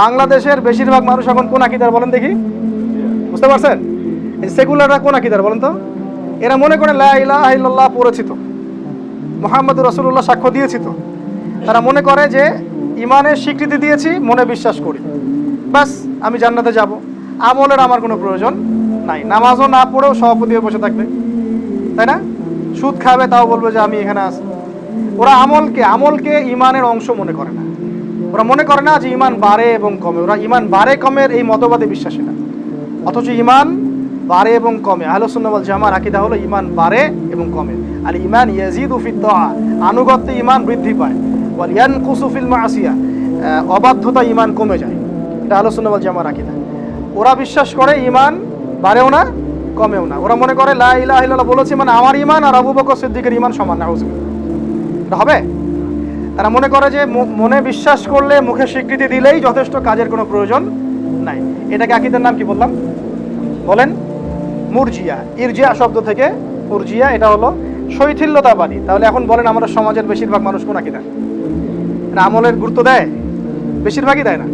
বাংলাদেশের বেশিরভাগ মানুষ এখন কোন আকীদার বলেন দেখি, বুঝতে পারছেন? এই সেকুলাররা কোন আকীদার বলেন তো? এরা মনে করে লা ইলাহা ইল্লাল্লাহ পড়েছি তো, মুহাম্মদুর রাসূলুল্লাহ সাক্ষ্য দিয়েছি তো। তারা মনে করে যে ইমানের স্বীকৃতি দিয়েছি, মনে বিশ্বাস করি, বাস আমি জান্নাতে যাব, আমলের আমার কোনো প্রয়োজন নাই। নামাজও না পড়েও সভাপতি হয়ে বসে থাকবে, তাই না? সুদ খাবে, তাও বলবে যে আমি এখানে আছি। ওরা আমলকে ইমানের অংশ মনে করে না। ওরা মনে করে না যে ইমান বাড়ে এবং কমে। ওরা ইমান বাড়ে কমের এই মতবাদে বিশ্বাসী না, অথচ ইমান বাড়ে এবং কমে। আহলুস সুন্নাহ ওয়াল জামার আকীদা হলো ইমান বাড়ে এবং কমে। আল ঈমান ইয়াজিদু ফিত তাআ, আনুগত্যে ইমান বৃদ্ধি পায়। ওয়াল ইয়ানকুসু ফিল মাসিয়া, অবাধ্যতা ইমান কমে যায়। এটা আহলুস সুন্নাহ ওয়াল জামার আকীদা। ওরা বিশ্বাস করে ইমান বাড়েও না কমেও না। ওরা মনে করে লা ইলাহা ইল্লাল্লাহ বলেছে মানে আমার ইমান আর আবু বকর সিদ্দিকের ইমান সমান। নাউযুবিল্লাহ, এটা হবে? তারা মনে করে যে মনে বিশ্বাস করলে, মুখে স্বীকৃতি দিলেই যথেষ্ট, কাজের কোনো প্রয়োজন নাই। এটাকে আকীদার নাম কি বললাম বলেন? মুরজিয়া। ইরজিয়া শব্দ থেকে মুরজিয়া, এটা হলো শৈথিল্যতাবাদী। তাহলে এখন বলেন আমাদের সমাজের বেশিরভাগ মানুষ কোন আকীদা? আমলের গুরুত্ব দেয়? বেশিরভাগই দেয় না।